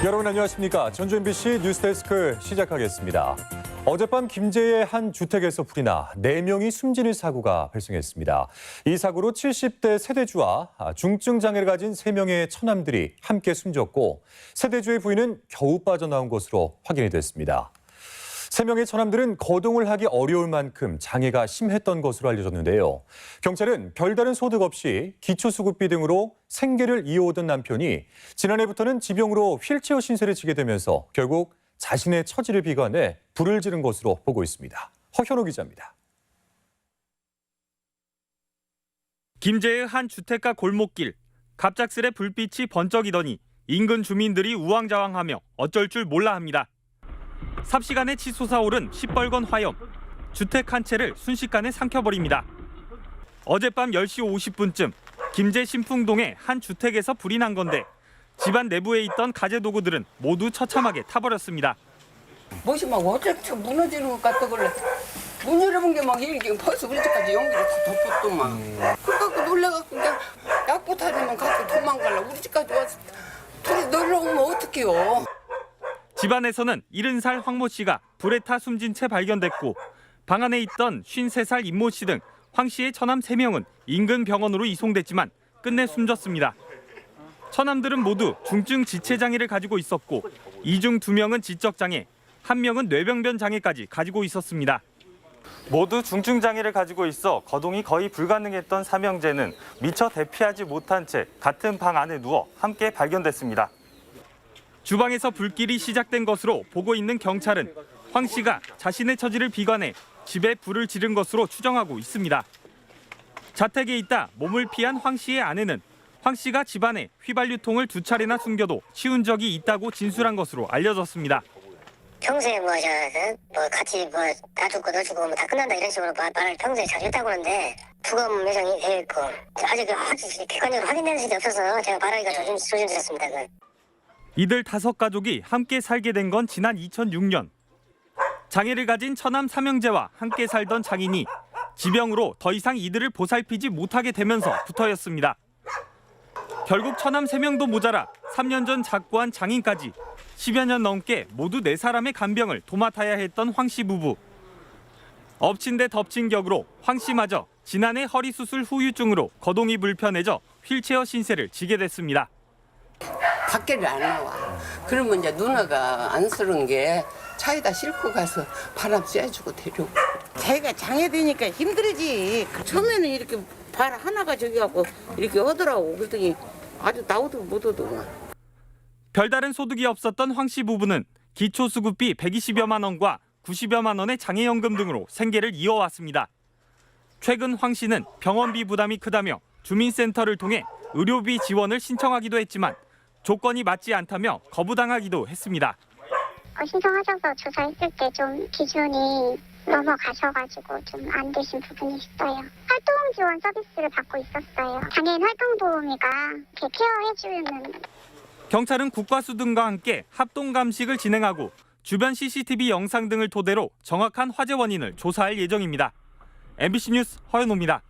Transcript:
여러분 안녕하십니까? 전주 MBC 뉴스데스크 시작하겠습니다. 어젯밤 김제의 한 주택에서 불이 나 4명이 숨지는 사고가 발생했습니다. 이 사고로 70대 세대주와 중증 장애를 가진 3명의 처남들이 함께 숨졌고 세대주의 부인은 겨우 빠져나온 것으로 확인이 됐습니다. 3명의 처남들은 거동을 하기 어려울 만큼 장애가 심했던 것으로 알려졌는데요. 경찰은 별다른 소득 없이 기초수급비 등으로 생계를 이어오던 남편이 지난해부터는 지병으로 휠체어 신세를 지게 되면서 결국 자신의 처지를 비관해 불을 지른 것으로 보고 있습니다. 허현호 기자입니다. 김제의 한 주택가 골목길, 갑작스레 불빛이 번쩍이더니 인근 주민들이 우왕좌왕하며 어쩔 줄 몰라 합니다. 삽시간에 치솟아 오른 시뻘건 화염, 주택 한 채를 순식간에 삼켜버립니다. 어젯밤 10시 50분쯤 김제 신풍동의 한 주택에서 불이 난 건데 집안 내부에 있던 가재도구들은 모두 처참하게 타버렸습니다. 못이 막 어쩌고 무너지는 것 같다 그래. 문 열어본 게 막 이렇게 벌써 우리 집까지 연기를 다 덮었더만. 그래갖고 놀래갖고 그냥 약부타리면 갖고 도망갈라. 우리 집까지 와서 둘이 놀러 오면 어떡해요. 집안에서는 70살 황 모 씨가 불에 타 숨진 채 발견됐고 방 안에 있던 53살 임모 씨 등 황 씨의 처남 3명은 인근 병원으로 이송됐지만 끝내 숨졌습니다. 처남들은 모두 중증 지체장애를 가지고 있었고 이 중 2명은 지적장애, 1명은 뇌병변 장애까지 가지고 있었습니다. 모두 중증 장애를 가지고 있어 거동이 거의 불가능했던 삼형제는 미처 대피하지 못한 채 같은 방 안에 누워 함께 발견됐습니다. 주방에서 불길이 시작된 것으로 보고 있는 경찰은 황 씨가 자신의 처지를 비관해 집에 불을 지른 것으로 추정하고 있습니다. 자택에 있다 몸을 피한 황 씨의 아내는 황 씨가 집안에 휘발유통을 2차례나 숨겨도 치운 적이 있다고 진술한 것으로 알려졌습니다. 평소에 같이 나 죽고 너 죽고 다 끝난다 이런 식으로 말을 평소에 자주 했다고 하는데 부검 예정이 되어 있고 아직 객관적으로 확인된 적이 없어서 제가 말하기가 조심스럽습니다. 이들 5가족이 함께 살게 된 건 지난 2006년. 장애를 가진 처남 3형제와 함께 살던 장인이 지병으로 더 이상 이들을 보살피지 못하게 되면서부터였습니다. 결국 처남 3명도 모자라 3년 전 작고한 장인까지 10여 년 넘게 모두 4사람의 간병을 도맡아야 했던 황 씨 부부. 엎친 데 덮친 격으로 황 씨마저 지난해 허리 수술 후유증으로 거동이 불편해져 휠체어 신세를 지게 됐습니다. 밖에를 안 나와. 그러면 이제 누나가 안쓰러운 게 차에다 싣고 가서 바람 쐬주고 데려오고. 자기가 장애되니까 힘들지. 처음에는 이렇게 발 하나가 저기 갖고 이렇게 하더라고. 그랬더니 아주 나오도 못 오더만. 별다른 소득이 없었던 황 씨 부부는 기초수급비 120여만 원과 90여만 원의 장애연금 등으로 생계를 이어왔습니다. 최근 황 씨는 병원비 부담이 크다며 주민센터를 통해 의료비 지원을 신청하기도 했지만 조건이 맞지 않다며 거부당하기도 했습니다. 신청하셔서 조사했을 때 좀 기준이 넘어가셔가지고 좀 안 되신 부분이 있어요. 활동 지원 서비스를 받고 있었어요. 장애인 활동도우미가 케어해주는. 경찰은 국과수 등과 함께 합동 감식을 진행하고 주변 CCTV 영상 등을 토대로 정확한 화재 원인을 조사할 예정입니다. MBC 뉴스 허연호입니다.